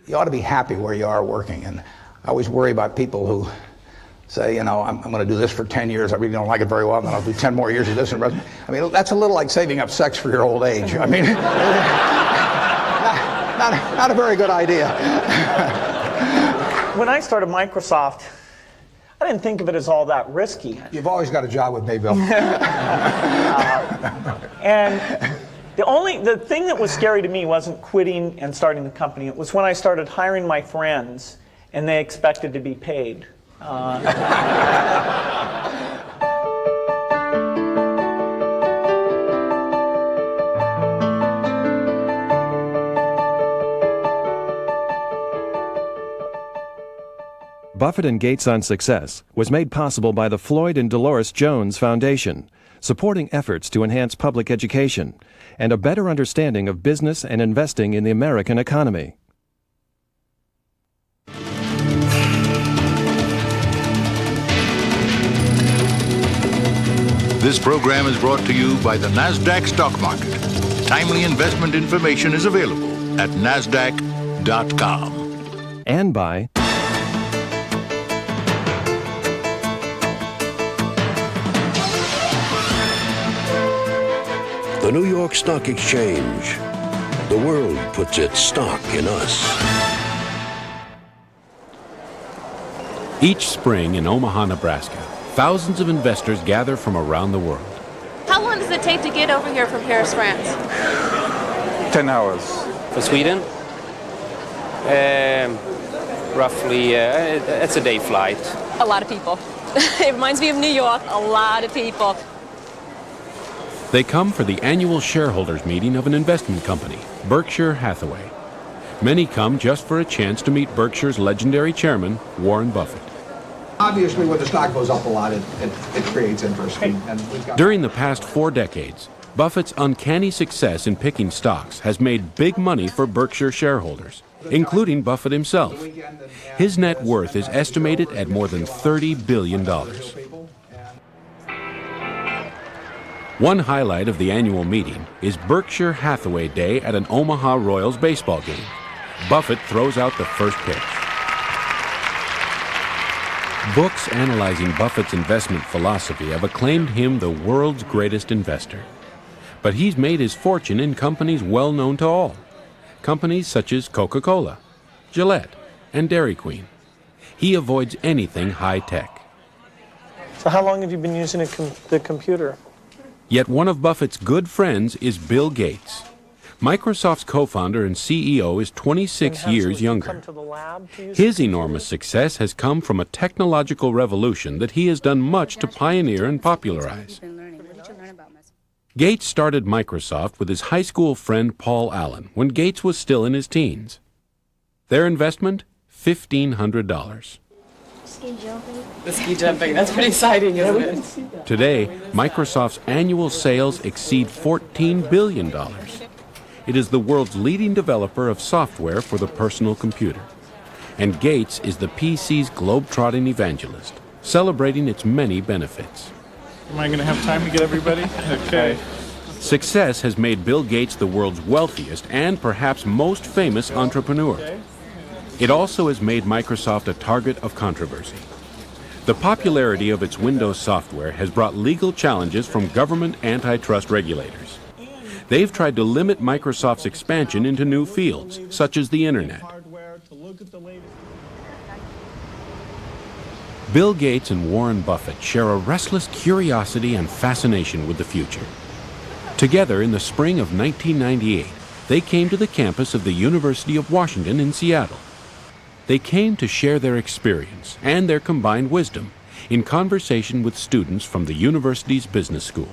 you ought to be happy where you are working. And I always worry about people who say, you know, I'm going to do this for 10 years. I really don't like it very well, and then I'll do 10 more years of this. And I mean, that's a little like saving up sex for your old age. I mean, not a very good idea. When I started Microsoft, I didn't think of it as all that risky. You've always got a job with me, Bill. And the thing that was scary to me wasn't quitting and starting the company. It was when I started hiring my friends and they expected to be paid. Buffett and Gates on Success was made possible by the Floyd and Dolores Jones Foundation, supporting efforts to enhance public education and a better understanding of business and investing in the American economy. This program is brought to you by the NASDAQ stock market. Timely investment information is available at NASDAQ.com. And by the New York Stock Exchange. The world puts its stock in us. Each spring in Omaha, Nebraska, thousands of investors gather from around the world. How long does it take to get over here from Paris, France? 10 hours. For Sweden? Roughly, it's a day flight. A lot of people. It reminds me of New York, a lot of people. They come for the annual shareholders meeting of an investment company, Berkshire Hathaway. Many come just for a chance to meet Berkshire's legendary chairman, Warren Buffett. Obviously, when the stock goes up a lot, it creates interest. During the past 4 decades, Buffett's uncanny success in picking stocks has made big money for Berkshire shareholders, including Buffett himself. His net worth is estimated at more than $30 billion. One highlight of the annual meeting is Berkshire Hathaway Day at an Omaha Royals baseball game. Buffett throws out the first pitch. Books analyzing Buffett's investment philosophy have acclaimed him the world's greatest investor. But he's made his fortune in companies well known to all. Companies such as Coca-Cola, Gillette, and Dairy Queen. He avoids anything high-tech. So how long have you been using the computer? Yet one of Buffett's good friends is Bill Gates. Microsoft's co-founder and CEO is 26 years younger. His enormous success has come from a technological revolution that he has done much to pioneer and popularize. Gates started Microsoft with his high school friend Paul Allen when Gates was still in his teens. Their investment, $1,500. Ski jumping. The ski jumping, that's pretty exciting, isn't it? Today, Microsoft's annual sales exceed $14 billion. It is the world's leading developer of software for the personal computer. And Gates is the PC's globe-trotting evangelist, celebrating its many benefits. Am I going to have time to get everybody? Okay. Success has made Bill Gates the world's wealthiest and perhaps most famous entrepreneur. It also has made Microsoft a target of controversy. The popularity of its Windows software has brought legal challenges from government antitrust regulators. They've tried to limit Microsoft's expansion into new fields, such as the Internet. Bill Gates and Warren Buffett share a restless curiosity and fascination with the future. Together in the spring of 1998, they came to the campus of the University of Washington in Seattle. They came to share their experience and their combined wisdom in conversation with students from the university's business school.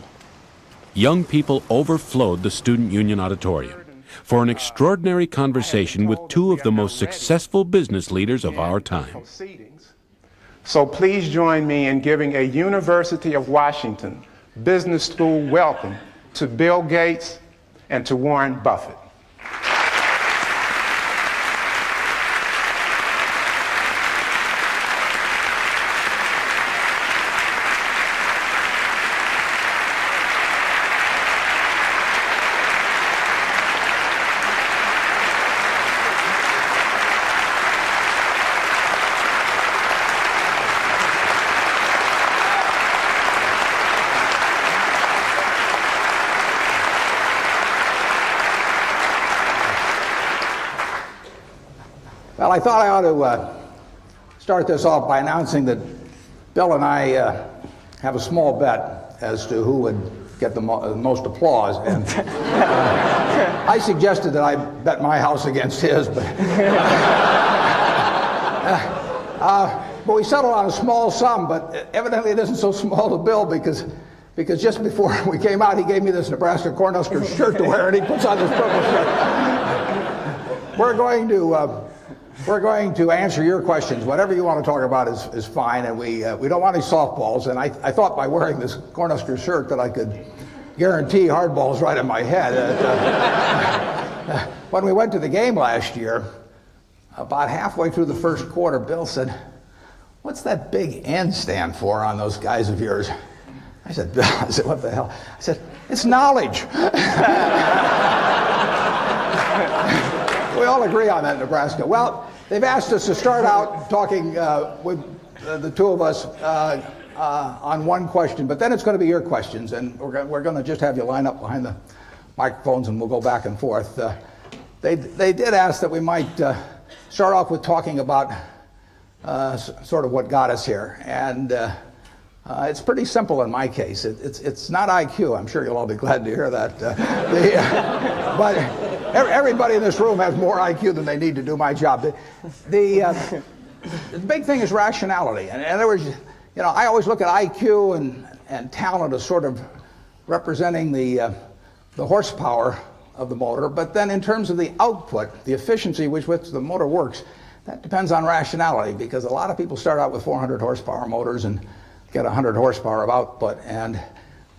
Young people overflowed the Student Union Auditorium for an extraordinary conversation with two of the most successful business leaders of our time. So please join me in giving a University of Washington Business School welcome to Bill Gates and to Warren Buffett. Well, I thought I ought to start this off by announcing that Bill and I have a small bet as to who would get the most applause. And I suggested that I bet my house against his, but we settled on a small sum, but evidently it isn't so small to Bill because just before we came out, he gave me this Nebraska Cornhusker shirt to wear, and he puts on this purple shirt. We're going to answer your questions. Whatever you want to talk about is fine, and we don't want any softballs. And I thought by wearing this Cornhusker shirt that I could guarantee hardballs right in my head. When we went to the game last year, about halfway through the first quarter, Bill said, "What's that big N stand for on those guys of yours?" I said, "Bill," I said, "what the hell?" I said, "It's knowledge." We all agree on that in Nebraska. Well, they've asked us to start out talking with the two of us on one question, but then it's going to be your questions, and we're going to just have you line up behind the microphones, and we'll go back and forth. They did ask that we might start off with talking about sort of what got us here, and it's pretty simple in my case. It's not IQ. I'm sure you'll all be glad to hear that. But everybody in this room has more IQ than they need to do my job. The big thing is rationality. And in other words, I always look at IQ and talent as sort of representing the horsepower of the motor. But then in terms of the output, the efficiency with which the motor works, that depends on rationality, because a lot of people start out with 400 horsepower motors and get 100 horsepower of output. And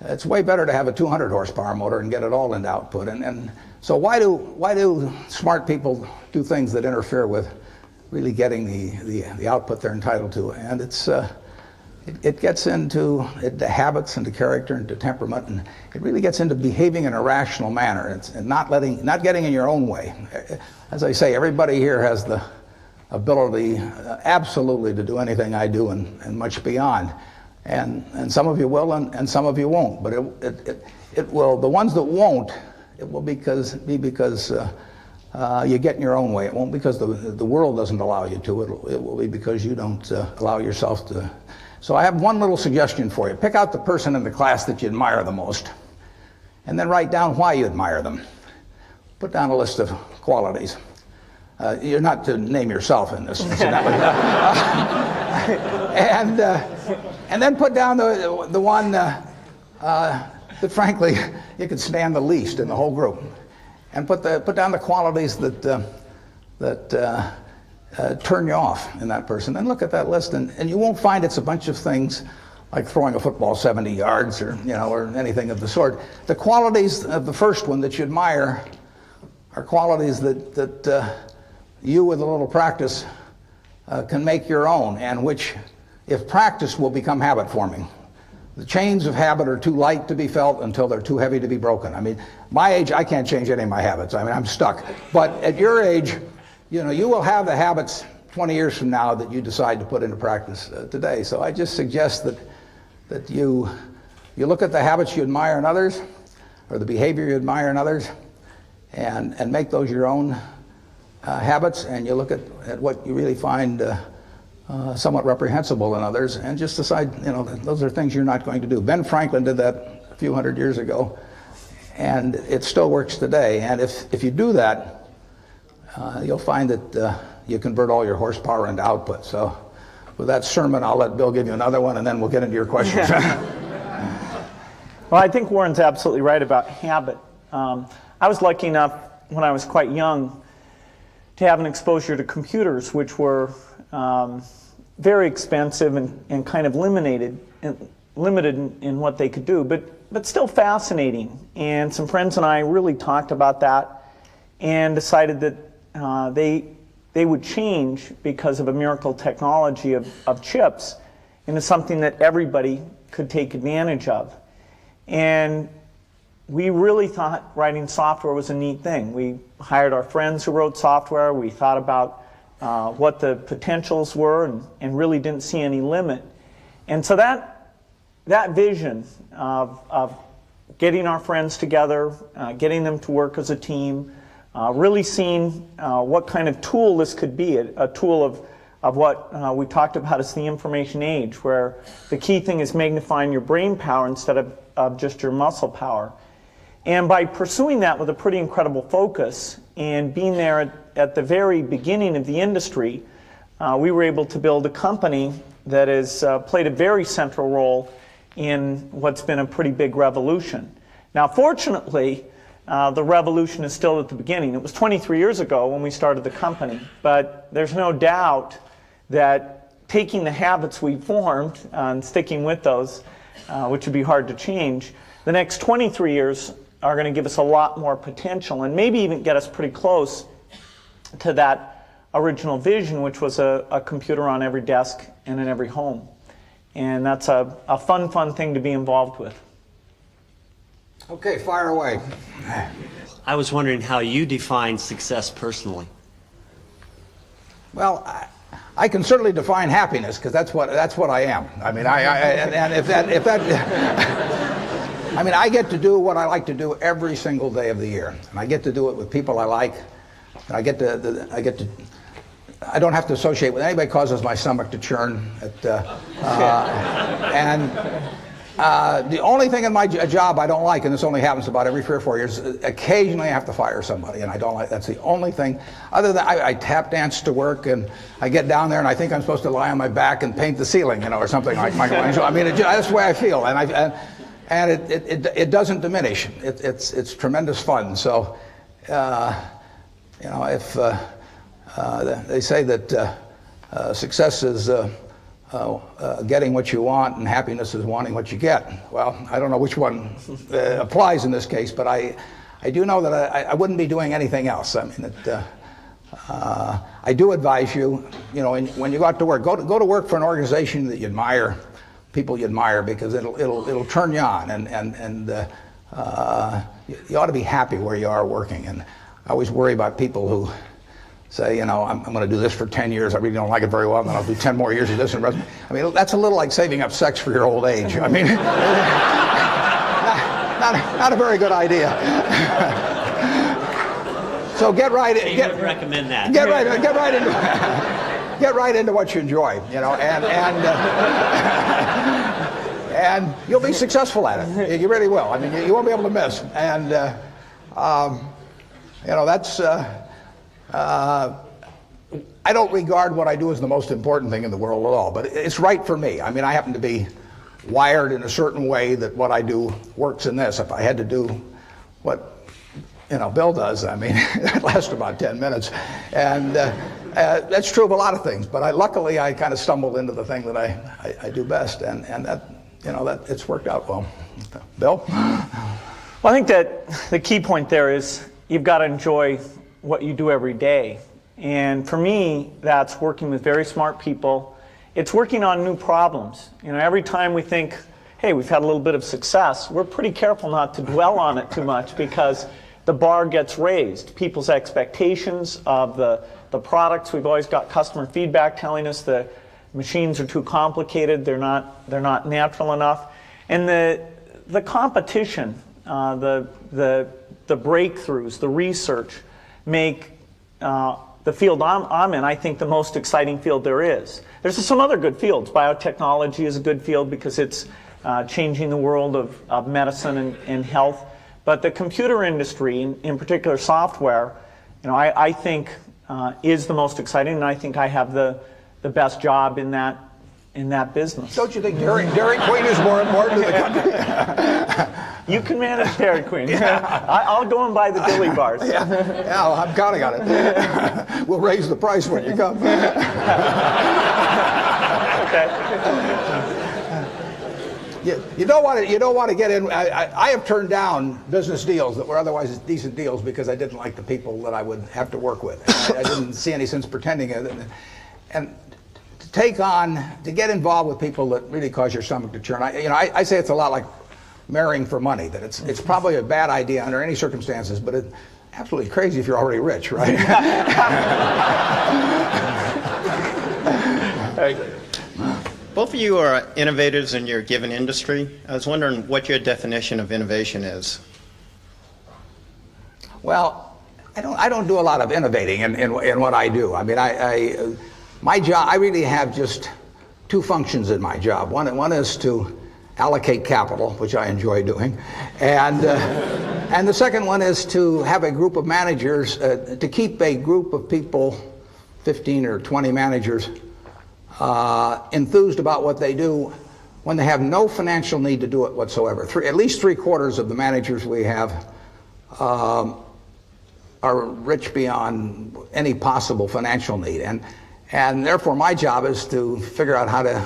it's way better to have a 200 horsepower motor and get it all into output. And so why do smart people do things that interfere with really getting the output they're entitled to? And it gets into habits, into character, into temperament, and it really gets into behaving in a rational manner and not getting in your own way. As I say, everybody here has the ability absolutely to do anything I do and much beyond. And some of you will and some of you won't. But it will, the ones that won't, it will be because you get in your own way. It won't because the world doesn't allow you to. It will be because you don't allow yourself to. So I have one little suggestion for you. Pick out the person in the class that you admire the most, and then write down why you admire them. Put down a list of qualities. You're not to name yourself in this, incidentally. And then put down the one that frankly you could stand the least in the whole group, and put down the qualities that turn you off in that person. Then look at that list, and you won't find it's a bunch of things like throwing a football 70 yards or anything of the sort. The qualities of the first one that you admire are qualities that you, with a little practice, can make your own, and which, if practiced, will become habit forming. The chains of habit are too light to be felt until they're too heavy to be broken. I mean, my age, I can't change any of my habits. I mean, I'm stuck. But at your age, you will have the habits 20 years from now that you decide to put into practice today. So I just suggest that you look at the habits you admire in others, or the behavior you admire in others, and make those your own habits, and you look at what you really find somewhat reprehensible in others, and just decide, those are things you're not going to do. Ben Franklin did that a few hundred years ago, and it still works today. And if you do that, you'll find that you convert all your horsepower into output. So with that sermon, I'll let Bill give you another one, and then we'll get into your questions. Well, I think Warren's absolutely right about habit. I was lucky enough when I was quite young to have an exposure to computers, which were very expensive and kind of limited in what they could do, but still fascinating. And some friends and I really talked about that and decided that they would change because of a miracle technology of chips into something that everybody could take advantage of. And we really thought writing software was a neat thing. We hired our friends who wrote software. We thought about what the potentials were and really didn't see any limit. And so that vision of getting our friends together, getting them to work as a team, really seeing what kind of tool this could be, a tool of what we talked about as the information age, where the key thing is magnifying your brain power instead of just your muscle power. And by pursuing that with a pretty incredible focus and being there at the very beginning of the industry, we were able to build a company that has played a very central role in what's been a pretty big revolution. Now, fortunately, the revolution is still at the beginning. It was 23 years ago when we started the company, but there's no doubt that taking the habits we formed and sticking with those, which would be hard to change, the next 23 years are going to give us a lot more potential and maybe even get us pretty close to that original vision, which was a computer on every desk and in every home. And that's a fun thing to be involved with. Okay, fire away. I was wondering how you define success personally. Well, I can certainly define happiness because that's what I am. I mean, I mean, I get to do what I like to do every single day of the year, and I get to do it with people I like, and I don't have to associate with anybody. Causes my stomach to churn. The only thing in my job I don't like, and this only happens about every 3 or 4 years, occasionally I have to fire somebody, and I don't like. That's the only thing. Other than I tap dance to work, and I get down there, and I think I'm supposed to lie on my back and paint the ceiling, or something like Michelangelo. I mean, that's the way I feel, and it doesn't diminish. It's tremendous fun. So, if they say that success is getting what you want and happiness is wanting what you get. Well, I don't know which one applies in this case, but I do know that I wouldn't be doing anything else. I mean, I do advise you, when you go out to work, go to work for an organization that you admire, people you admire, because it'll turn you on, and you ought to be happy where you are working. And I always worry about people who say, I'm going to do this for 10 years. I really don't like it very well, and then I'll do 10 more years of this. I mean, that's a little like saving up sex for your old age. I mean, not a very good idea. So get right in. You would recommend that. Get right into what you enjoy, and you'll be successful at it. You really will. I mean, you won't be able to miss. And that's. I don't regard what I do as the most important thing in the world at all, but it's right for me. I mean, I happen to be wired in a certain way that what I do works in this. If I had to do what Bill does, I mean, it lasts about 10 minutes, and that's true of a lot of things. But luckily, I kind of stumbled into the thing that I do best, and that it's worked out well. Bill? Well, I think that the key point there is you've got to enjoy what you do every day. And for me, that's working with very smart people. It's working on new problems. Every time we think, hey, we've had a little bit of success, we're pretty careful not to dwell on it too much, because the bar gets raised. People's expectations of the products, we've always got customer feedback telling us the machines are too complicated, they're not natural enough. And the competition, the breakthroughs, the research, make the field I'm in, I think, the most exciting field there is. There's some other good fields. Biotechnology is a good field because it's changing the world of medicine and health. But the computer industry, in particular software, I think is the most exciting, and I think I have the best job in that business. Don't you think Dairy Queen is more important to the country? You can manage Dairy Queen. Yeah. I'll go and buy the dilly bars. Yeah, I'm counting on it. We'll raise the price when you come. Okay. You don't want to get in. I have turned down business deals that were otherwise decent deals because I didn't like the people that I would have to work with. I didn't see any sense pretending it. And to get involved with people that really cause your stomach to churn. I say it's a lot like marrying for money. That it's probably a bad idea under any circumstances, but it's absolutely crazy if you're already rich, right? Both of you are innovators in your given industry. I was wondering what your definition of innovation is. Well, I don't do a lot of innovating in what I do. I mean, my job, I really have just two functions in my job. One is to allocate capital, which I enjoy doing, and the second one is to have a group of managers, to keep a group of people, 15 or 20 managers, enthused about what they do when they have no financial need to do it whatsoever. At least 3/4 of the managers we have are rich beyond any possible financial need, and therefore my job is to figure out how to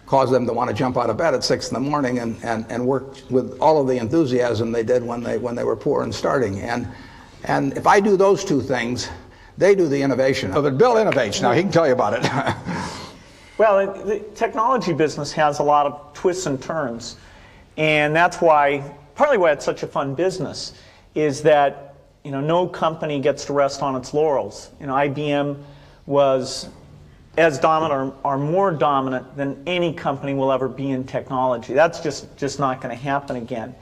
cause them to want to jump out of bed at 6 in the morning and work with all of the enthusiasm they did when they were poor and starting. And if I do those two things, they do the innovation. But Bill innovates. Now he can tell you about it. Well, the technology business has a lot of twists and turns, and that's partly why it's such a fun business, is that no company gets to rest on its laurels. IBM was as dominant or more dominant than any company will ever be in technology. That's just not going to happen again.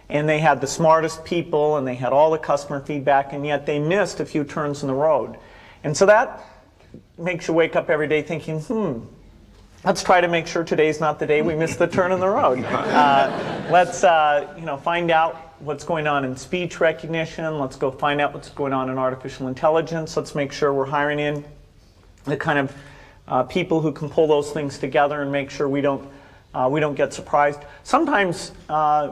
And they had the smartest people, and they had all the customer feedback, and yet they missed a few turns in the road. And so that makes you wake up every day thinking, let's try to make sure today's not the day we miss the turn in the road. Let's find out what's going on in speech recognition. Let's go find out what's going on in artificial intelligence. Let's make sure we're hiring in the kind of people who can pull those things together and make sure we don't get surprised. Sometimes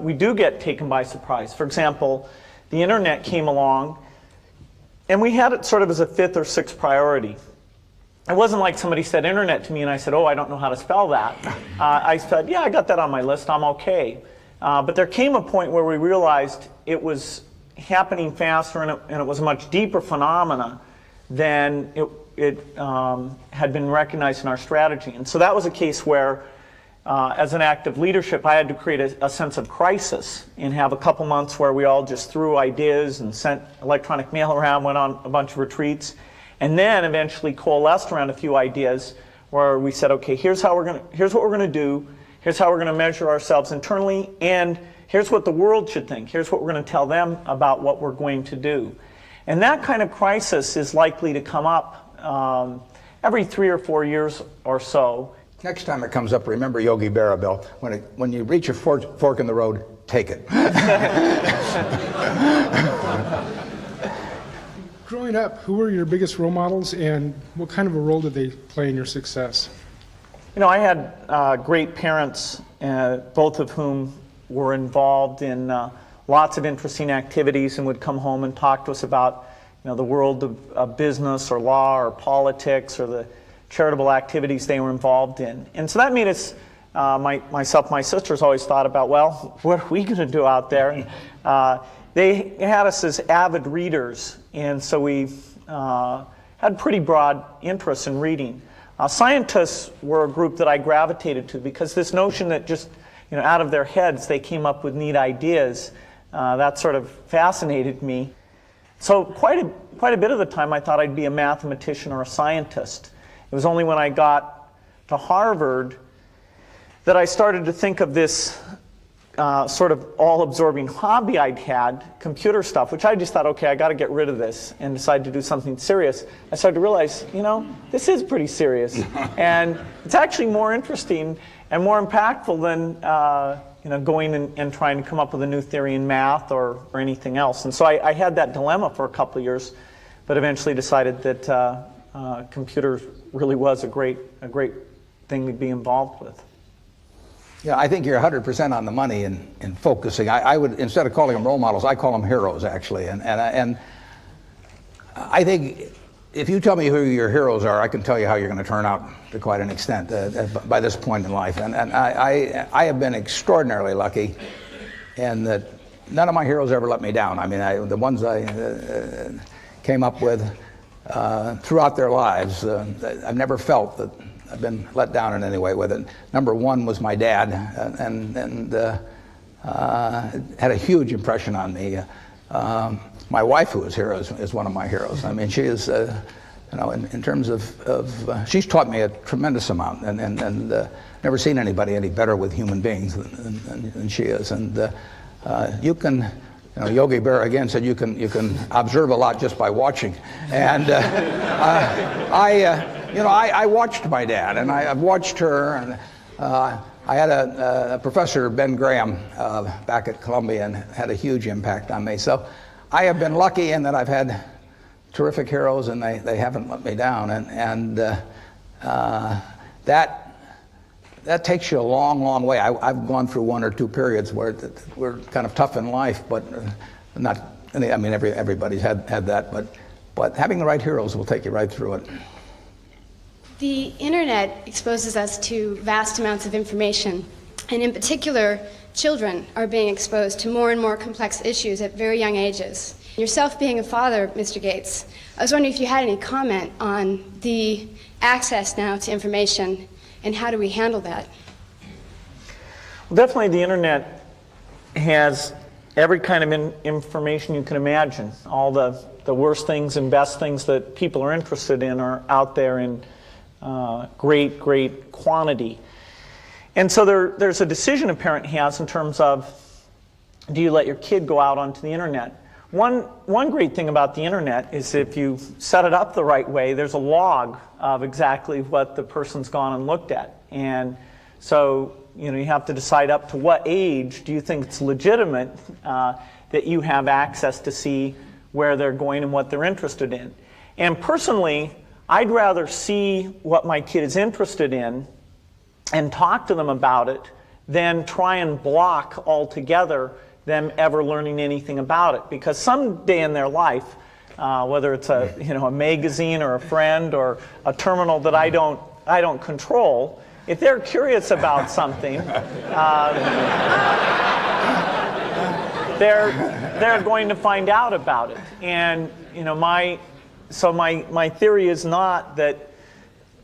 we do get taken by surprise. For example, the internet came along, and we had it sort of as a 5th or 6th priority. It wasn't like somebody said internet to me and I said, oh, I don't know how to spell that. I said, yeah, I got that on my list, I'm okay. But there came a point where we realized it was happening faster, and it was a much deeper phenomena than it had been recognized in our strategy. And so that was a case where, as an act of leadership, I had to create a sense of crisis and have a couple months where we all just threw ideas and sent electronic mail around, went on a bunch of retreats, and then eventually coalesced around a few ideas where we said, okay, here's what we're going to do, here's how we're going to measure ourselves internally, and here's what the world should think, here's what we're going to tell them about what we're going to do. And that kind of crisis is likely to come up every 3 or 4 years or so. Next time it comes up, remember Yogi Berra, Bill. When you reach a fork in the road, take it. Growing up, who were your biggest role models, and what kind of a role did they play in your success? I had great parents, both of whom were involved in lots of interesting activities and would come home and talk to us about the world of business or law or politics or the charitable activities they were involved in. And so that made us, myself, my sisters always thought about, well, what are we going to do out there? They had us as avid readers, and so we had pretty broad interests in reading. Scientists were a group that I gravitated to because this notion that just out of their heads they came up with neat ideas, that sort of fascinated me. So quite a bit of the time I thought I'd be a mathematician or a scientist. It was only when I got to Harvard that I started to think of this sort of all-absorbing hobby I'd had, computer stuff, which I just thought, okay, I got to get rid of this, and decided to do something serious. I started to realize, this is pretty serious, and it's actually more interesting and more impactful than going and trying to come up with a new theory in math or anything else. And so I had that dilemma for a couple of years, but eventually decided that computers really was a great thing to be involved with. Yeah, I think you're 100% on the money in focusing. I would, instead of calling them role models, I call them heroes, actually. And I think if you tell me who your heroes are, I can tell you how you're going to turn out to quite an extent by this point in life. And I have been extraordinarily lucky in that none of my heroes ever let me down. I mean, the ones I came up with throughout their lives, I've never felt that I've been let down in any way with it. Number one was my dad, and had a huge impression on me. My wife, who is here, is one of my heroes. I mean, she is, in terms of she's taught me a tremendous amount, and never seen anybody any better with human beings than she is. And you can, Yogi Berra again said you can observe a lot just by watching, and I watched my dad, and I've watched her, and I had a professor, Ben Graham, back at Columbia, and had a huge impact on me. So I have been lucky in that I've had terrific heroes, and they haven't let me down, and that takes you a long, long way. I've gone through one or two periods where we're kind of tough in life, but not. I mean, everybody's had that, but having the right heroes will take you right through it. The internet exposes us to vast amounts of information, and in particular, children are being exposed to more and more complex issues at very young ages. Yourself being a father, Mr. Gates, I was wondering if you had any comment on the access now to information, and how do we handle that? Well, definitely the internet has every kind of information you can imagine. All the worst things and best things that people are interested in are out there in great quantity. And so there's a decision a parent has in terms of, do you let your kid go out onto the internet? One great thing about the internet is if you set it up the right way, there's a log of exactly what the person's gone and looked at. And so you have to decide up to what age do you think it's legitimate that you have access to see where they're going and what they're interested in. And personally, I'd rather see what my kid is interested in and talk to them about it than try and block altogether them ever learning anything about it. Because someday in their life, whether it's a magazine or a friend or a terminal that I don't control, if they're curious about something, they're going to find out about it. And my theory is not that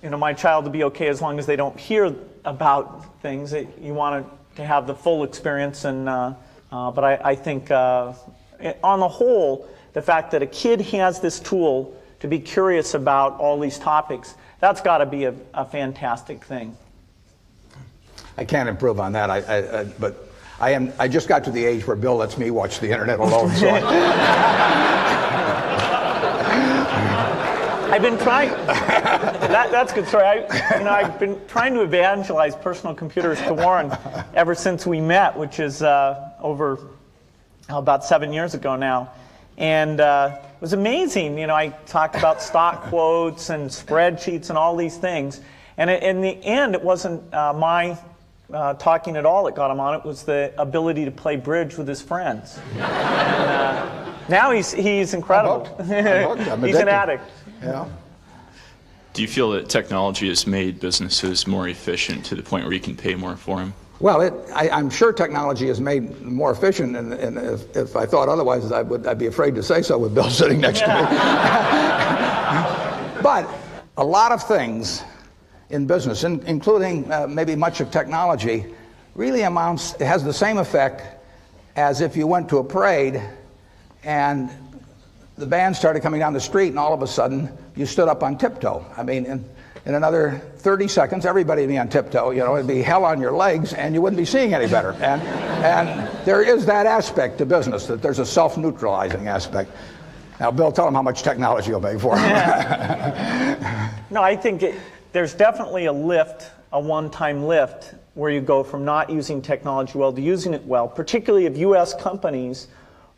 my child will be okay as long as they don't hear about things. You want to have the full experience, and but I think on the whole, the fact that a kid has this tool to be curious about all these topics, that's got to be a fantastic thing. I can't improve on that. But I just got to the age where Bill lets me watch the internet alone. So I've been trying. That's a good story. I've been trying to evangelize personal computers to Warren ever since we met, which is over about 7 years ago now. And it was amazing. I talked about stock quotes and spreadsheets and all these things. And in the end, it wasn't my talking at all that got him on. It was the ability to play bridge with his friends. And, now he's incredible. He's an addict. Yeah. Do you feel that technology has made businesses more efficient to the point where you can pay more for them? Well, I'm sure technology has made them more efficient, and if I thought otherwise, I'd be afraid to say so with Bill sitting next to me. But a lot of things in business, including maybe much of technology, really has the same effect as if you went to a parade and the band started coming down the street, and all of a sudden you stood up on tiptoe. I mean, in another 30 seconds, everybody would be on tiptoe. It'd be hell on your legs, and you wouldn't be seeing any better. And there is that aspect to business, that there's a self-neutralizing aspect. Now, Bill, tell them how much technology you'll make for them. No, I think there's definitely a lift, a one-time lift, where you go from not using technology well to using it well, particularly if U.S. companies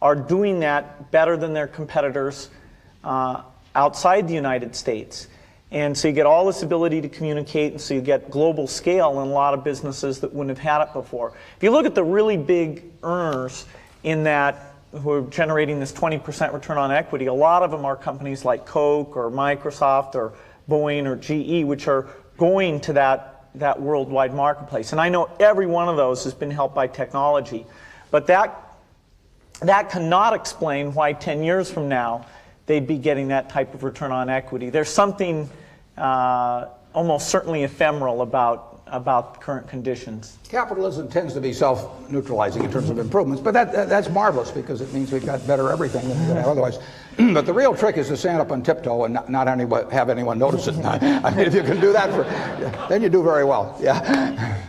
are doing that better than their competitors outside the United States. And so you get all this ability to communicate, and so you get global scale in a lot of businesses that wouldn't have had it before. If you look at the really big earners in that, who are generating this 20% return on equity, a lot of them are companies like Coke or Microsoft or Boeing or GE, which are going to that worldwide marketplace. And I know every one of those has been helped by technology. But that cannot explain why 10 years from now they'd be getting that type of return on equity. There's something almost certainly ephemeral about current conditions. Capitalism tends to be self-neutralizing in terms of improvements, but that's marvelous, because it means we've got better everything than we would have otherwise. But the real trick is to stand up on tiptoe and not have anyone notice it. I mean, if you can do that, then you do very well. Yeah.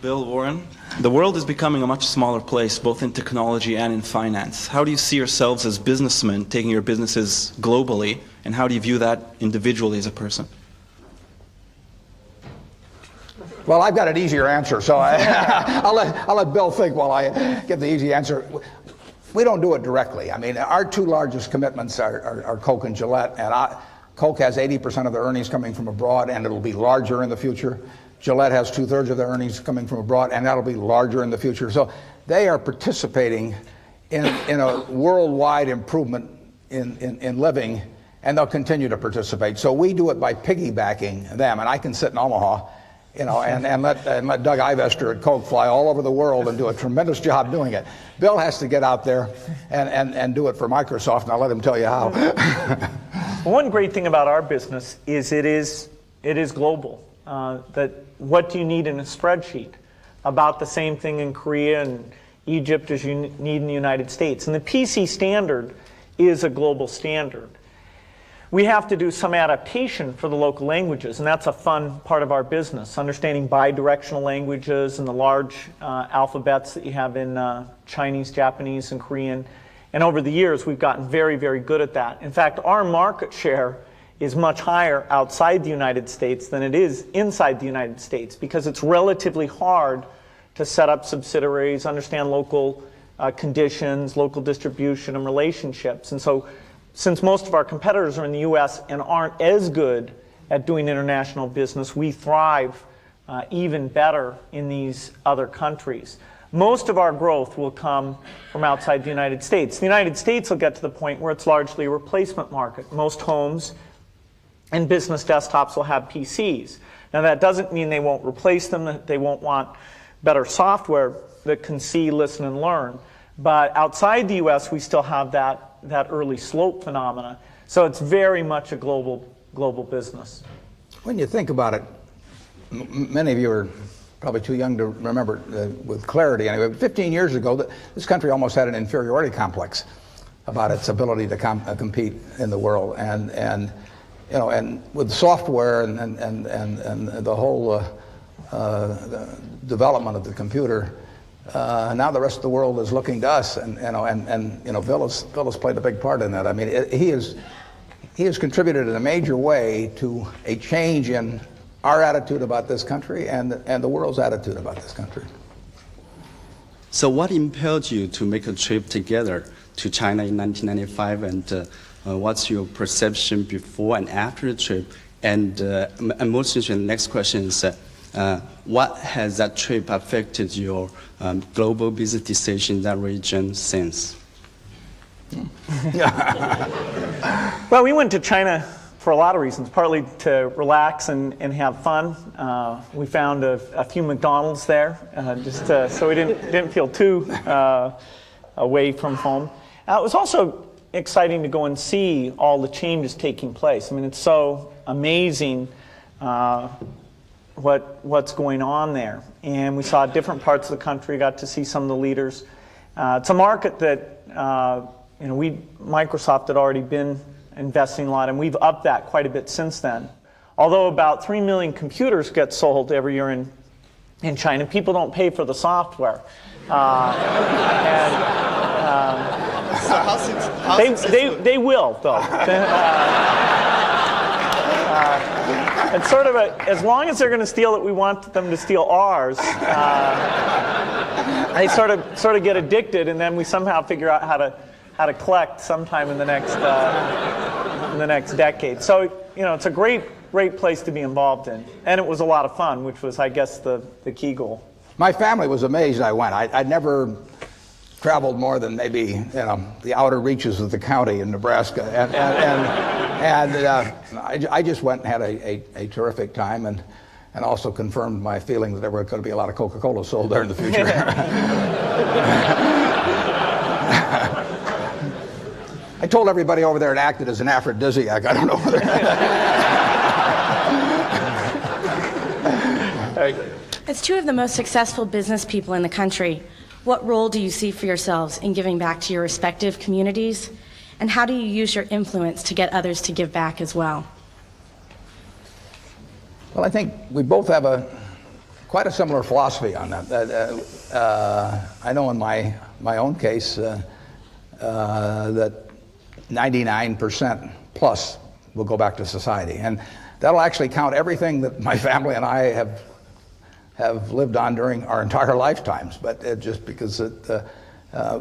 Bill, Warren. The world is becoming a much smaller place, both in technology and in finance. How do you see yourselves as businessmen taking your businesses globally, and how do you view that individually as a person? Well, I've got an easier answer, so I'll let Bill think while I give the easy answer. We don't do it directly. I mean, our two largest commitments are Coke and Gillette, and Coke has 80% of their earnings coming from abroad, and it'll be larger in the future. Gillette has 2/3 of their earnings coming from abroad, and that'll be larger in the future. So they are participating in a worldwide improvement in living, and they'll continue to participate. So we do it by piggybacking them, and I can sit in Omaha, and let Doug Ivester at Coke fly all over the world and do a tremendous job doing it. Bill has to get out there and do it for Microsoft, and I'll let him tell you how. One great thing about our business is it is global. That what do you need in a spreadsheet? About the same thing in Korea and Egypt as you need in the United States. And the PC standard is a global standard. We have to do some adaptation for the local languages, and that's a fun part of our business, understanding bidirectional languages and the large alphabets that you have in Chinese, Japanese, and Korean. And over the years, we've gotten very, very good at that. In fact, our market share is much higher outside the United States than it is inside the United States, because it's relatively hard to set up subsidiaries, understand local conditions, local distribution, and relationships. And so, since most of our competitors are in the US and aren't as good at doing international business, we thrive even better in these other countries. Most of our growth will come from outside the United States. The United States will get to the point where it's largely a replacement market. Most homes and business desktops will have PCs. Now that doesn't mean they won't replace them, that they won't want better software that can see, listen, and learn. But outside the US, we still have that early slope phenomena. So it's very much a global business. When you think about it, many of you are probably too young to remember with clarity. Anyway, 15 years ago, this country almost had an inferiority complex about its ability to compete in the world. And with software and the whole development of the computer, now the rest of the world is looking to us, and Bill has played a big part in that. I mean, he has contributed in a major way to a change in our attitude about this country and the world's attitude about this country. So, what impelled you to make a trip together to China in 1995, and what's your perception before and after the trip? And most interesting, the next question is, what has that trip affected your global business decision in that region since? Well, we went to China for a lot of reasons, partly to relax and have fun. We found a few McDonald's there, just so we didn't feel too away from home. It was also exciting to go and see all the changes taking place. I mean, it's so amazing what's going on there. And we saw different parts of the country, got to see some of the leaders. It's a market that Microsoft had already been investing a lot, and we've upped that quite a bit since then. Although about 3 million computers get sold every year in China, people don't pay for the software. They will, though. It's sort of as long as they're going to steal it, we want them to steal ours. They sort of get addicted, and then we somehow figure out how to collect sometime in the next decade. So it's a great place to be involved in, and it was a lot of fun, which was, I guess, the key goal. My family was amazed I went. I'd never traveled more than maybe the outer reaches of the county in Nebraska, and I just went and had a terrific time, and also confirmed my feeling that there were going to be a lot of Coca-Cola sold there in the future. I told everybody over there it acted as an aphrodisiac. I don't know whether. As two of the most successful business people in the country, what role do you see for yourselves in giving back to your respective communities? And how do you use your influence to get others to give back as well? Well, I think we both have a quite a similar philosophy on that. I know in my own case that 99% plus will go back to society, and that'll actually count everything that my family and I have lived on during our entire lifetimes. But just because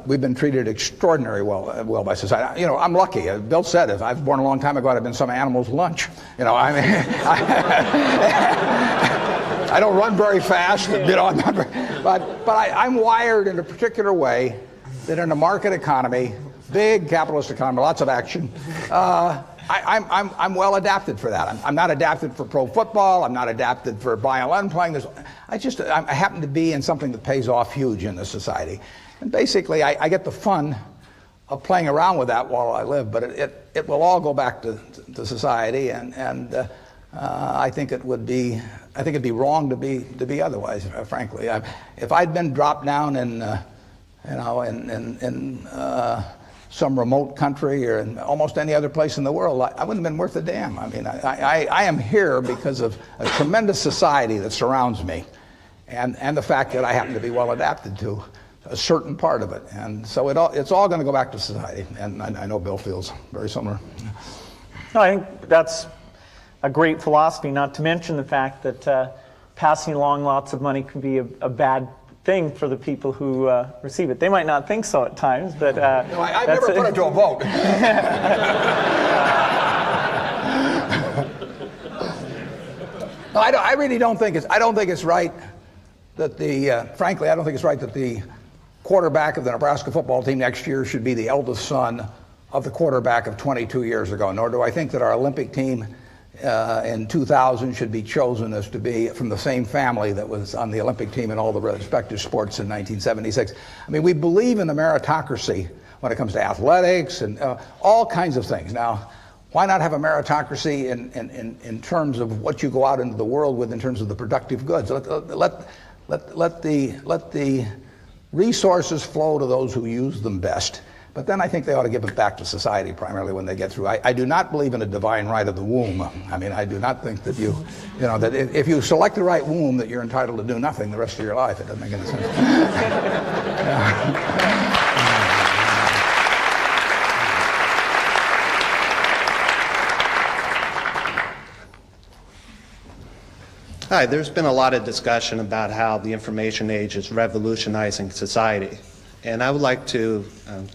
we've been treated extraordinarily well by society. You know, I'm lucky. Bill said if I was born a long time ago, I'd have been some animal's lunch. You know, I mean, I don't run very fast. You know, but I'm wired in a particular way that in a market economy, big capitalist economy, lots of action. I'm well adapted for that. I'm not adapted for pro football. I'm not adapted for violin playing. I happen to be in something that pays off huge in this society. And basically, I get the fun of playing around with that while I live, but it will all go back to society, and I think it'd be wrong to be otherwise. Frankly, if I'd been dropped down in some remote country or in almost any other place in the world, I wouldn't have been worth a damn. I mean, I am here because of a tremendous society that surrounds me, and the fact that I happen to be well adapted to a certain part of it, and so it's all going to go back to society. And I know Bill feels very similar. No, I think that's a great philosophy. Not to mention the fact that passing along lots of money can be a bad thing for the people who receive it. They might not think so at times, but no, I've never put it to a vote. No, I really don't think it's. I don't think it's right that frankly, I don't think it's right that the quarterback of the Nebraska football team next year should be the eldest son of the quarterback of 22 years ago. Nor do I think that our Olympic team in 2000 should be chosen as to be from the same family that was on the Olympic team in all the respective sports in 1976. I mean, we believe in the meritocracy when it comes to athletics and all kinds of things. Now, why not have a meritocracy in terms of what you go out into the world with in terms of the productive goods? Let the resources flow to those who use them best. But then I think they ought to give it back to society primarily when they get through. I do not believe in a divine right of the womb. I mean, I do not think that that if you select the right womb that you're entitled to do nothing the rest of your life. It doesn't make any sense. Hi, there's been a lot of discussion about how the information age is revolutionizing society. And I would like to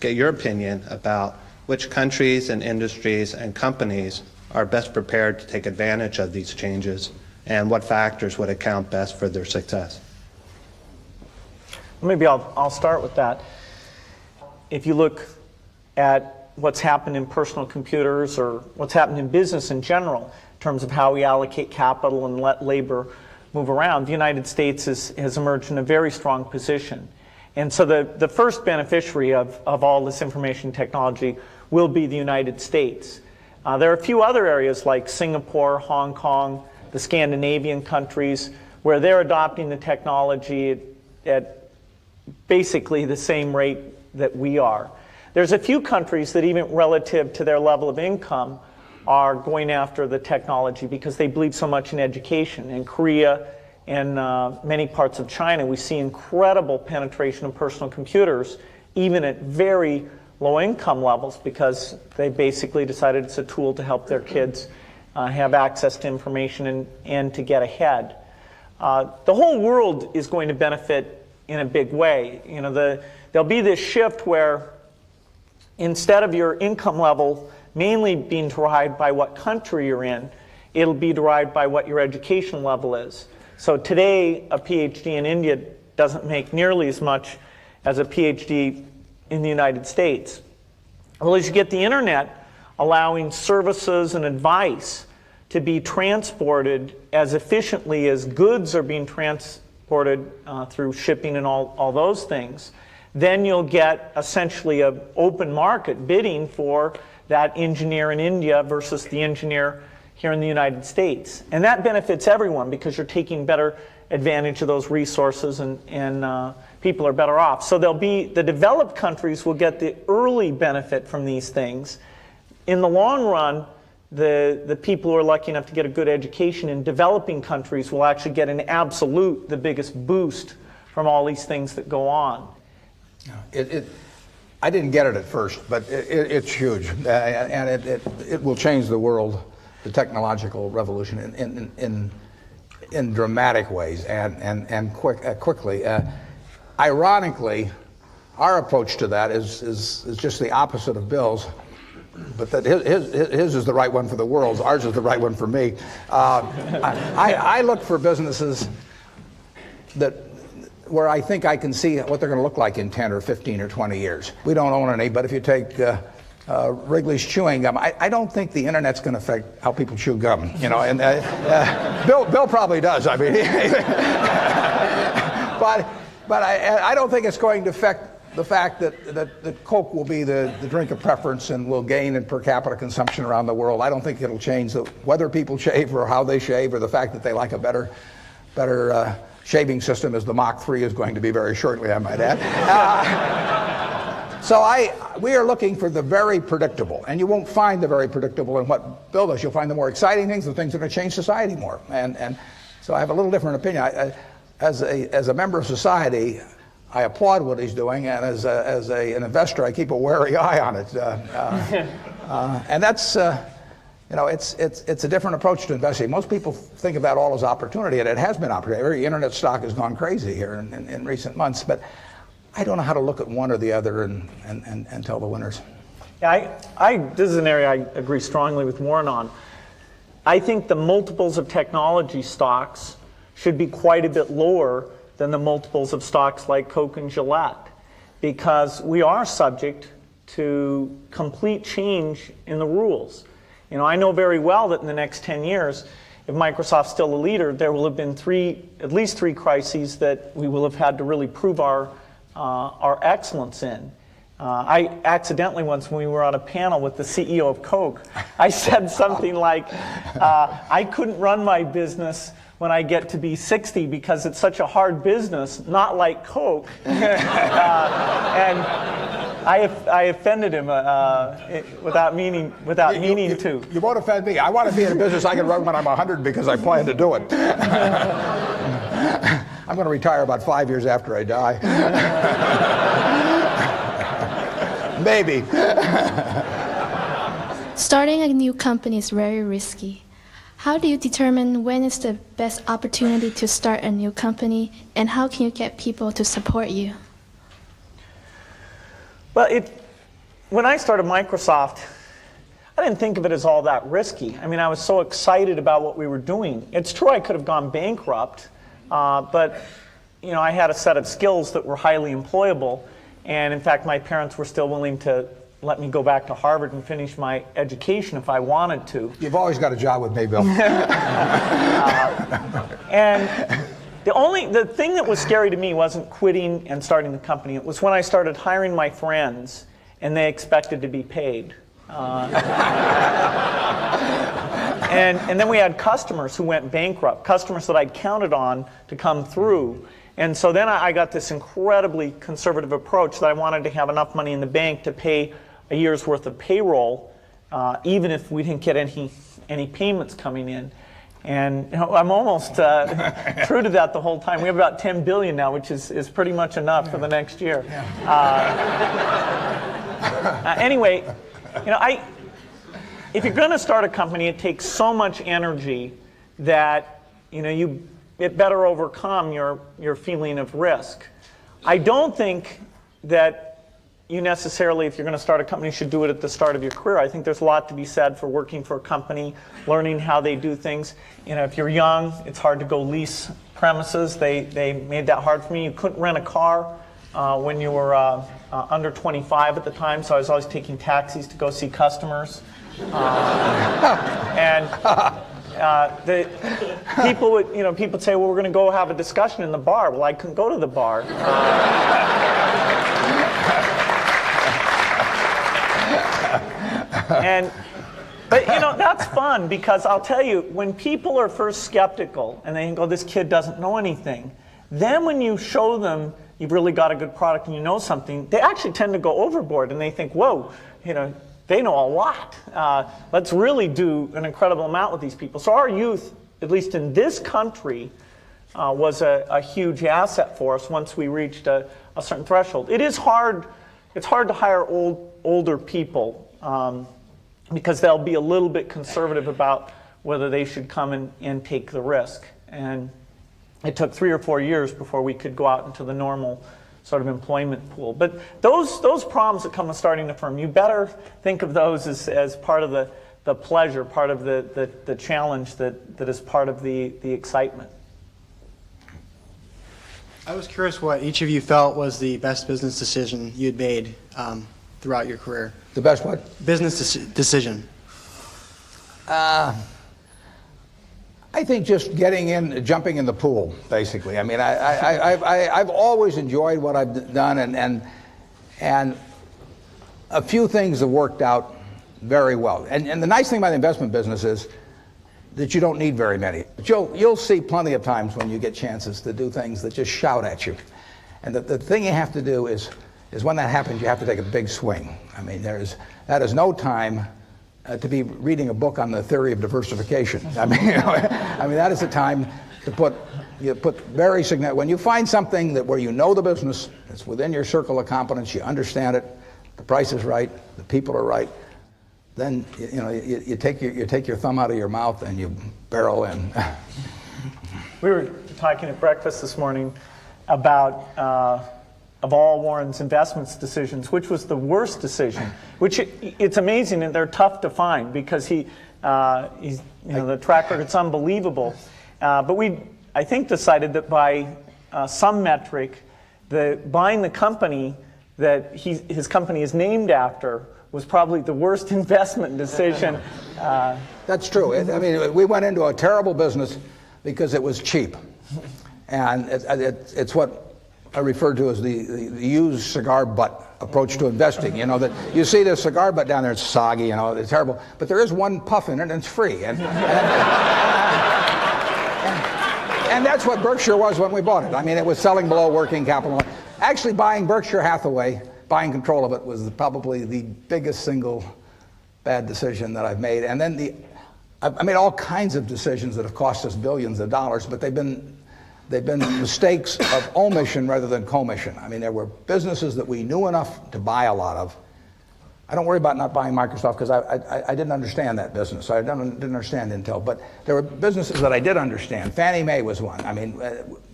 get your opinion about which countries and industries and companies are best prepared to take advantage of these changes, and what factors would account best for their success. Maybe I'll start with that. If you look at what's happened in personal computers or what's happened in business in general, in terms of how we allocate capital and let labor move around, the United States has emerged in a very strong position. And so the first beneficiary of all this information technology will be the United States. There are a few other areas like Singapore, Hong Kong, the Scandinavian countries, where they're adopting the technology at basically the same rate that we are. There's a few countries that even relative to their level of income are going after the technology because they believe so much in education. In Korea and many parts of China, we see incredible penetration of personal computers, even at very low income levels, because they basically decided it's a tool to help their kids have access to information and to get ahead. The whole world is going to benefit in a big way. You know, there'll be this shift where instead of your income level mainly being derived by what country you're in, it'll be derived by what your education level is. So today, a PhD in India doesn't make nearly as much as a PhD in the United States. Well, as you get the internet allowing services and advice to be transported as efficiently as goods are being transported through shipping and all those things, then you'll get essentially an open market bidding for that engineer in India versus the engineer here in the United States. And that benefits everyone because you're taking better advantage of those resources and people are better off. So the developed countries will get the early benefit from these things. In the long run, the people who are lucky enough to get a good education in developing countries will actually get an absolute, the biggest boost from all these things that go on. I didn't get it at first, but it's huge, and it will change the world, the technological revolution in dramatic ways and quickly. Ironically, our approach to that is just the opposite of Bill's, but that his is the right one for the world. Ours is the right one for me. I look for businesses where I think I can see what they're going to look like in 10 or 15 or 20 years. We don't own any, but if you take Wrigley's chewing gum, I don't think the internet's going to affect how people chew gum. You know, and Bill probably does. I mean, but I don't think it's going to affect the fact that Coke will be the drink of preference and will gain in per capita consumption around the world. I don't think it'll change whether people shave or how they shave, or the fact that they like a better shaving system, as the Mach 3 is going to be very shortly, I might add. So we are looking for the very predictable, and you won't find the very predictable in what Bill does. You'll find the more exciting things, the things that are going to change society more. And so I have a little different opinion. As a member of society, I applaud what he's doing, and as an investor, I keep a wary eye on it. And that's. It's a different approach to investing. Most people think of that all as opportunity, and it has been opportunity. Every internet stock has gone crazy here in recent months, but I don't know how to look at one or the other and tell the winners. Yeah, this is an area I agree strongly with Warren on. I think the multiples of technology stocks should be quite a bit lower than the multiples of stocks like Coke and Gillette, because we are subject to complete change in the rules. You know, I know very well that in the next 10 years, if Microsoft's still a leader, there will have been at least three crises that we will have had to really prove our excellence in. I accidentally once, when we were on a panel with the CEO of Coke, I said something like, I couldn't run my business when I get to be 60 because it's such a hard business, not like Coke. And I offended him without meaning to. You won't offend me. I want to be in a business I can run when I'm 100 because I plan to do it. I'm going to retire about 5 years after I die. Maybe. Starting a new company is very risky. How do you determine when is the best opportunity to start a new company, and how can you get people to support you? Well, when I started Microsoft, I didn't think of it as all that risky. I mean, I was so excited about what we were doing. It's true I could have gone bankrupt, but I had a set of skills that were highly employable, and in fact, my parents were still willing to let me go back to Harvard and finish my education if I wanted to. You've always got a job with me, Bill. And the thing that was scary to me wasn't quitting and starting the company. It was when I started hiring my friends and they expected to be paid. And then we had customers who went bankrupt, customers that I'd counted on to come through. And so then I got this incredibly conservative approach that I wanted to have enough money in the bank to pay a year's worth of payroll, even if we didn't get any payments coming in. And I'm almost true to that the whole time. We have about 10 billion now, which is pretty much enough for the next year. Anyway, if you're going to start a company, it takes so much energy that it better overcome your feeling of risk. I don't think that you necessarily, if you're going to start a company, should do it at the start of your career. I think there's a lot to be said for working for a company, learning how they do things. If you're young, it's hard to go lease premises. They made that hard for me. You couldn't rent a car when you were under 25 at the time, so I was always taking taxis to go see customers. And the people would say, well, we're going to go have a discussion in the bar. Well, I couldn't go to the bar. But that's fun, because I'll tell you, when people are first skeptical and they think, oh, this kid doesn't know anything, then when you show them you've really got a good product and you know something, they actually tend to go overboard and they think, whoa, they they know a lot. Let's really do an incredible amount with these people. So our youth, at least in this country, was a huge asset for us once we reached a certain threshold. It is hard. It's hard to hire older people because they'll be a little bit conservative about whether they should come and take the risk. And it took 3 or 4 years before we could go out into the normal sort of employment pool. But those problems that come with starting a firm, you better think of those as part of the pleasure, part of the challenge that is part of the excitement. I was curious what each of you felt was the best business decision you'd made throughout your career. The best what? Business decision. I think just jumping in the pool, basically. I mean, I've always enjoyed what I've done, and a few things have worked out very well. And the nice thing about the investment business is that you don't need very many. But you'll see plenty of times when you get chances to do things that just shout at you. And the thing you have to do is when that happens, you have to take a big swing. I mean, that is no time to be reading a book on the theory of diversification. I mean, that is the time to put very significant. When you find something where you know the business, it's within your circle of competence, you understand it, the price is right, the people are right, then you take your thumb out of your mouth and you barrel in. We were talking at breakfast this morning about of all Warren's investments decisions, which was the worst decision? Which it's amazing, and they're tough to find because he's the track record's unbelievable. But we, I think, decided that by some metric, buying the company that his company is named after was probably the worst investment decision. That's true. I mean, we went into a terrible business because it was cheap, and it's what I refer to as the used cigar butt approach to investing. You know, that you see the cigar butt down there, it's soggy, it's terrible, but there is one puff in it and it's free. And that's what Berkshire was when we bought it. I mean, it was selling below working capital. Actually, buying Berkshire Hathaway, buying control of it, was probably the biggest single bad decision that I've made. And then I made all kinds of decisions that have cost us billions of dollars, but they've been mistakes of omission rather than commission. I mean, there were businesses that we knew enough to buy a lot of. I don't worry about not buying Microsoft because I didn't understand that business. I didn't understand Intel. But there were businesses that I did understand. Fannie Mae was one. I mean,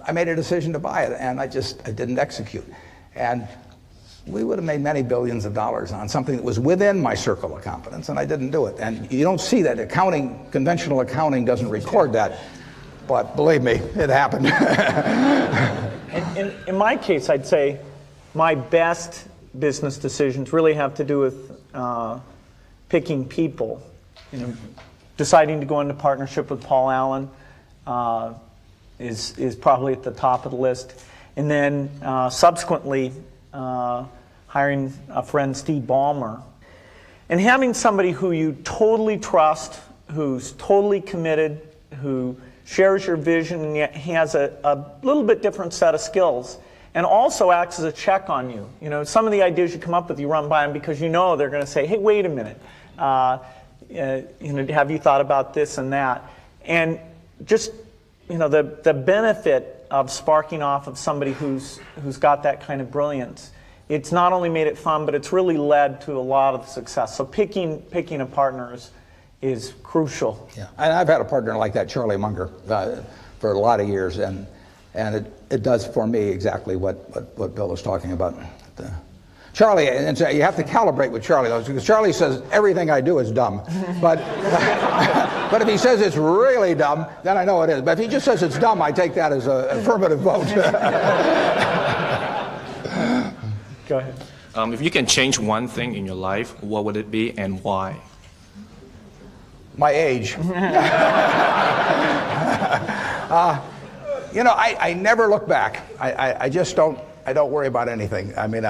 I made a decision to buy it, and I didn't execute. And we would have made many billions of dollars on something that was within my circle of competence, and I didn't do it. And you don't see that. Conventional accounting doesn't record that. But believe me, it happened. In my case, I'd say my best business decisions really have to do with picking people. Deciding to go into partnership with Paul Allen is probably at the top of the list. And then subsequently hiring a friend, Steve Ballmer. And having somebody who you totally trust, who's totally committed, who shares your vision and yet has a little bit different set of skills, and also acts as a check on you. Some of the ideas you come up with, you run by them because they're going to say, hey, wait a minute, have you thought about this and that? And just, the benefit of sparking off of somebody who's got that kind of brilliance, it's not only made it fun, but it's really led to a lot of success. So picking a partner is crucial. Yeah, and I've had a partner like that, Charlie Munger, for a lot of years, and it does for me exactly what Bill was talking about. Charlie, and so you have to calibrate with Charlie, though, because Charlie says everything I do is dumb, but but if he says it's really dumb, then I know it is. But if he just says it's dumb, I take that as an affirmative vote. Go ahead. If you can change one thing in your life, what would it be and why? My age. I never look back. I just don't. I don't worry about anything. I mean,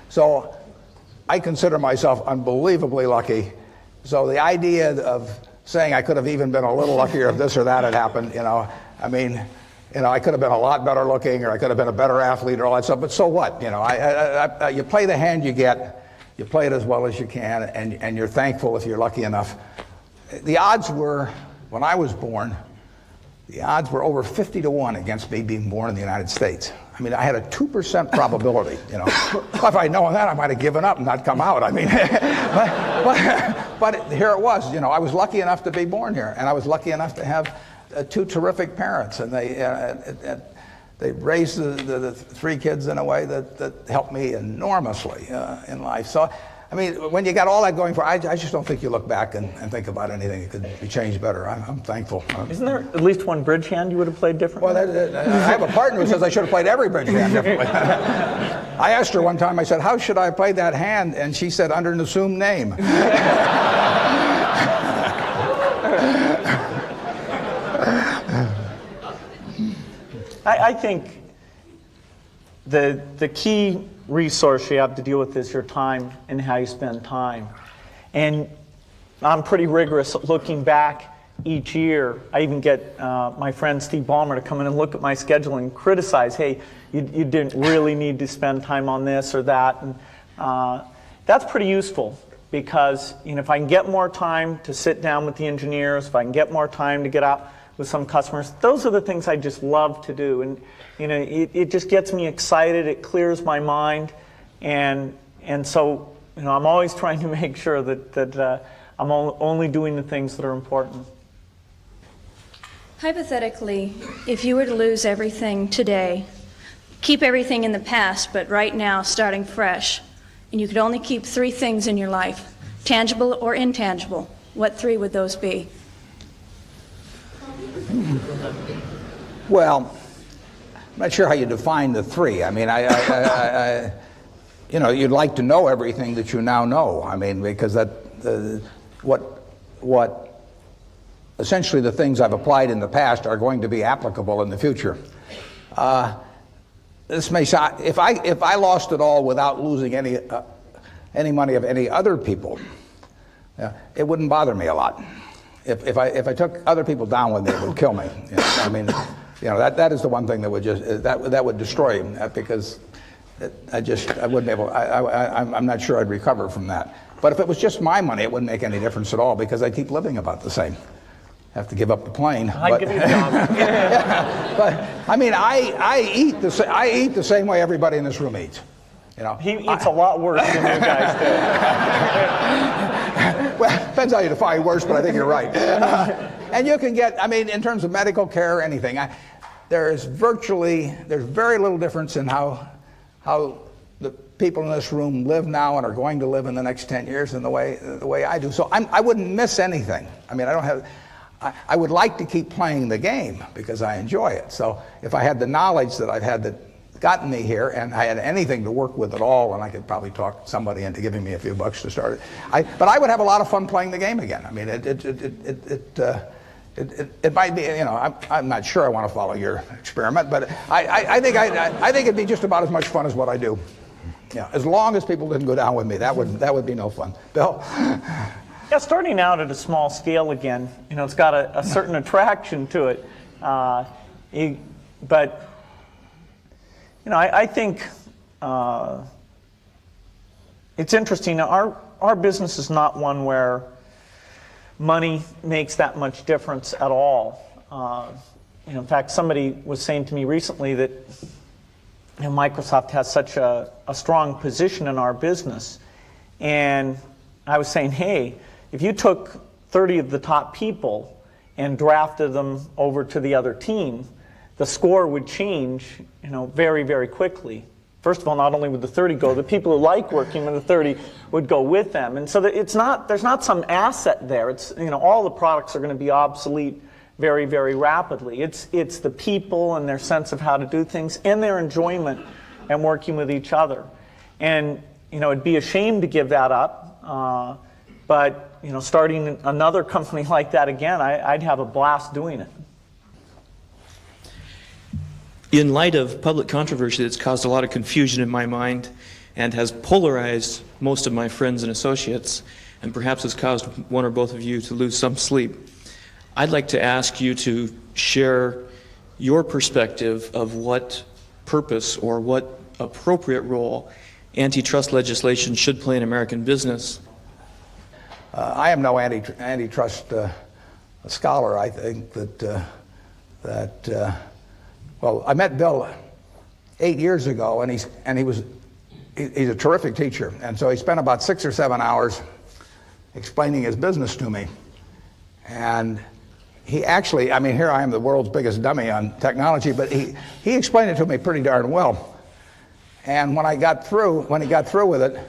so I consider myself unbelievably lucky. So the idea of saying I could have even been a little luckier if this or that had happened, I could have been a lot better looking, or I could have been a better athlete, or all that stuff. But so what? You play the hand you get. you play it as well as you can, and you're thankful if you're lucky enough. The odds were, when I was born, the odds were over 50 to 1 against me being born in the United States. I mean, I had a 2% probability, you know. If I'd known that, I might have given up and not come out. I mean, but here it was, you know. I was lucky enough to be born here, and I was lucky enough to have two terrific parents, and they raised the three kids in a way that helped me enormously in life. So, I mean, when you got all that going for, I just don't think you look back and think about anything that could be changed better. I'm thankful. Isn't there at least one bridge hand you would have played differently? Well, I have a partner who says I should have played every bridge hand differently. I asked her one time, I said, how should I play that hand? And she said, under an assumed name. I think the key resource you have to deal with is your time and how you spend time. And I'm pretty rigorous at looking back each year. I even get my friend Steve Ballmer to come in and look at my schedule and criticize, hey, you didn't really need to spend time on this or that. And that's pretty useful because, you know, if I can get more time to sit down with the engineers, if I can get more time to get out with some customers, those are the things I just love to do. And you know, it just gets me excited, it clears my mind, and so, you know, I'm always trying to make sure that I'm only doing the things that are important. Hypothetically, if you were to lose everything today, keep everything in the past, but right now starting fresh, and you could only keep 3 things in your life, tangible or intangible, what 3 would those be? Well, I'm not sure how you define the 3. I mean, you know, you'd like to know everything that you now know. I mean, because what essentially the things I've applied in the past are going to be applicable in the future. This may sound, if I lost it all without losing any money of any other people, it wouldn't bother me a lot. If I took other people down with me, it would kill me. You know, I mean, you know, that is the one thing that would just that would destroy him, because I wouldn't be able. I'm not sure I'd recover from that. But if it was just my money, it wouldn't make any difference at all, because I keep living about the same. Have to give up the plane. I'd give you a job. Yeah, but I mean, I eat the same way everybody in this room eats. You know, he eats a lot worse than you guys do. Well, depends how you define worse, but I think you're right. And you can get, I mean, in terms of medical care or anything, there's very little difference in how the people in this room live now and are going to live in the next 10 years than the way I do. So I wouldn't miss anything. I mean, I would like to keep playing the game because I enjoy it. So if I had the knowledge that I've had that gotten me here, and I had anything to work with at all, and I could probably talk somebody into giving me a few bucks to start it. But I would have a lot of fun playing the game again. I mean, it might be, you know, I'm not sure I want to follow your experiment, but I think it'd be just about as much fun as what I do. Yeah, as long as people didn't go down with me, that would be no fun. Bill? Yeah, starting out at a small scale again, you know, it's got a certain attraction to it, but. You know, I think it's interesting. Our business is not one where money makes that much difference at all. You know, in fact, somebody was saying to me recently that, you know, Microsoft has such a strong position in our business, and I was saying, hey, if you took 30 of the top people and drafted them over to the other team, the score would change, you know, very, very quickly. First of all, not only would the 30 go, the people who like working with the 30 would go with them. And so that there's not some asset there. It's, you know, all the products are going to be obsolete very, very rapidly. It's the people and their sense of how to do things and their enjoyment and working with each other. And, you know, it'd be a shame to give that up. But, you know, starting another company like that again, I'd have a blast doing it. In light of public controversy that's caused a lot of confusion in my mind and has polarized most of my friends and associates, and perhaps has caused one or both of you to lose some sleep, I'd like to ask you to share your perspective of what purpose or what appropriate role antitrust legislation should play in American business? I am no antitrust scholar. I think well, I met Bill 8 years ago, and he's a terrific teacher, and so he spent about 6 or 7 hours explaining his business to me. And he actually, I mean, here I am, the world's biggest dummy on technology, but he explained it to me pretty darn well. And when he got through with it,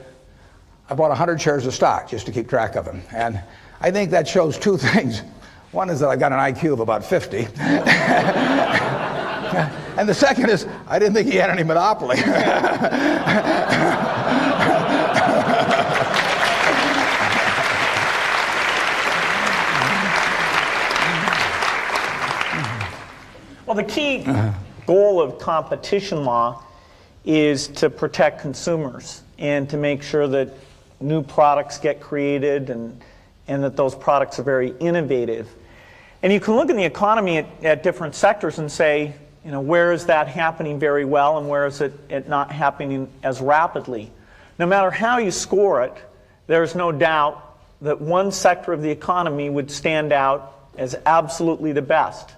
I bought 100 shares of stock just to keep track of him. And I think that shows two things. One is that I've got an IQ of about 50. And the second is, I didn't think he had any monopoly. Well, the key goal of competition law is to protect consumers and to make sure that new products get created and that those products are very innovative. And you can look in the economy at different sectors and say, you know, where is that happening very well and where is it not happening as rapidly? No matter how you score it, there's no doubt that one sector of the economy would stand out as absolutely the best,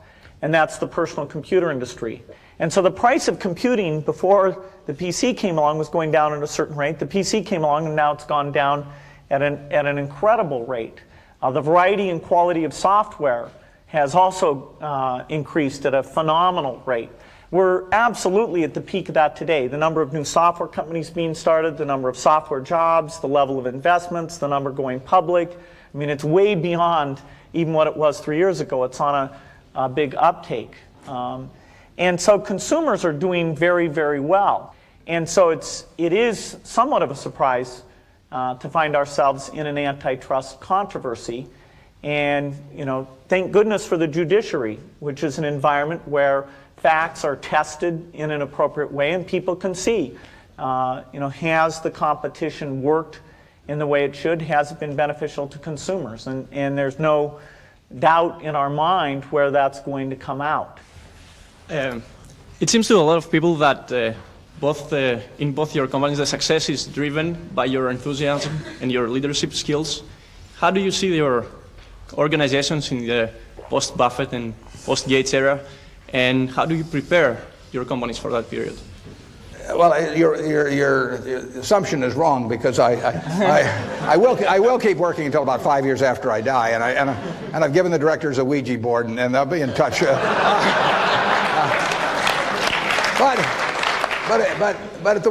and that's the personal computer industry. And so the price of computing before the PC came along was going down at a certain rate. The PC came along and now it's gone down at an incredible rate. The variety and quality of software has also increased at a phenomenal rate. We're absolutely at the peak of that today. The number of new software companies being started, the number of software jobs, the level of investments, the number going public. I mean, it's way beyond even what it was 3 years ago. It's on a big uptake. And so consumers are doing very, very well. And so it is somewhat of a surprise to find ourselves in an antitrust controversy. And, you know, thank goodness for the judiciary, which is an environment where facts are tested in an appropriate way and people can see, you know, has the competition worked in the way it should? Has it been beneficial to consumers? And there's no doubt in our mind where that's going to come out. It seems to a lot of people that in both your companies, the success is driven by your enthusiasm and your leadership skills. How do you see your organizations in the post-Buffett and post-Gates era, and how do you prepare your companies for that period? Well, your assumption is wrong, because I will keep working until about 5 years after I die, and I've given the directors a Ouija board, and they'll be in touch. But the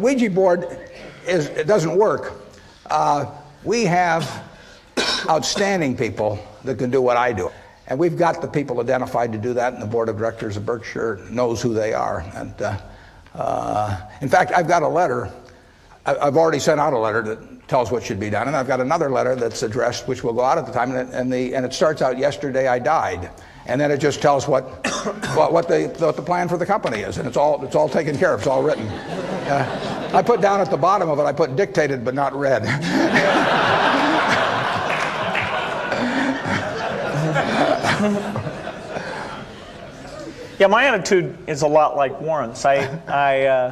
Ouija board it doesn't work. We have outstanding people that can do what I do, and we've got the people identified to do that, and the board of directors of Berkshire knows who they are. And in fact, I've got a letter. I've already sent out a letter that tells what should be done, and I've got another letter that's addressed, which will go out at the time, and it starts out, "Yesterday I died," and then it just tells what the plan for the company is, and it's all taken care of. It's all written. I put down at the bottom of it, I put dictated but not read. Yeah, my attitude is a lot like Warren's. I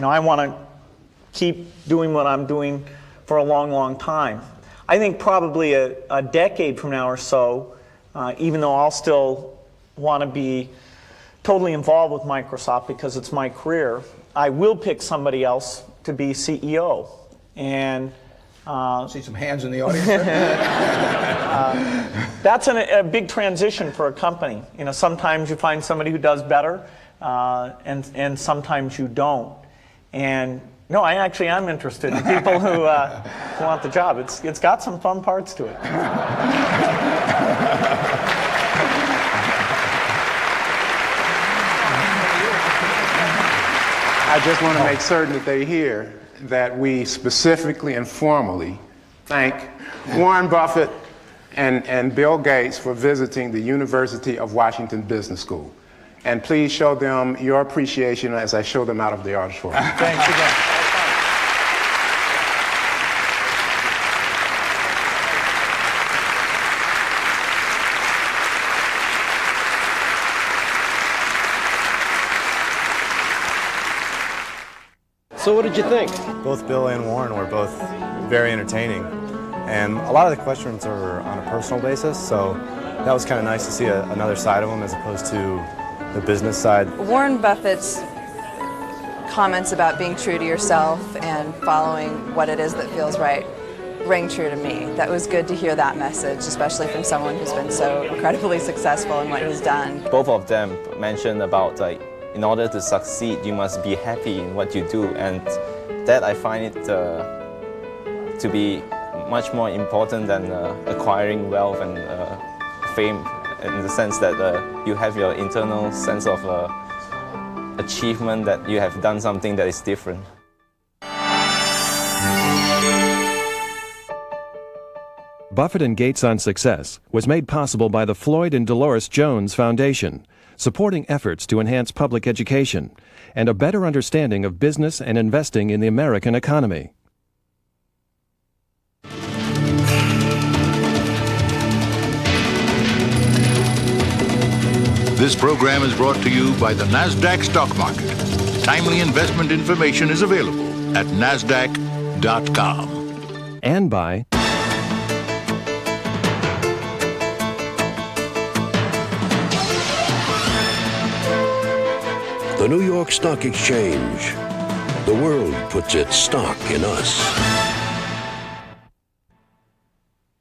want to keep doing what I'm doing for a long, long time. I think probably a decade from now or so, even though I'll still want to be totally involved with Microsoft because it's my career, I will pick somebody else to be CEO. And see some hands in the audience. That's a big transition for a company. You know, sometimes you find somebody who does better, and sometimes you don't. And no, I actually am interested in people who want the job. It's got some fun parts to it. I just want to make certain that they hear that we specifically and formally thank Warren Buffett and Bill Gates for visiting the University of Washington Business School. And please show them your appreciation as I show them out of the auditorium. Thanks again. So what did you think? Both Bill and Warren were both very entertaining. And a lot of the questions are on a personal basis, so that was kind of nice to see another side of them as opposed to the business side. Warren Buffett's comments about being true to yourself and following what it is that feels right rang true to me. That was good to hear that message, especially from someone who's been so incredibly successful in what he's done. Both of them mentioned about in order to succeed, you must be happy in what you do, and that I find it to be much more important than acquiring wealth and fame, in the sense that you have your internal sense of achievement, that you have done something that is different. Buffett and Gates on Success was made possible by the Floyd and Dolores Jones Foundation, supporting efforts to enhance public education and a better understanding of business and investing in the American economy. This program is brought to you by the NASDAQ stock market. Timely investment information is available at NASDAQ.com. And by the New York Stock Exchange. The world puts its stock in us.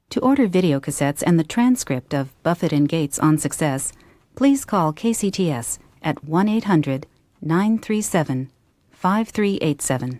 To order video cassettes and the transcript of Buffett and Gates on Success, please call KCTS at 1-800-937-5387.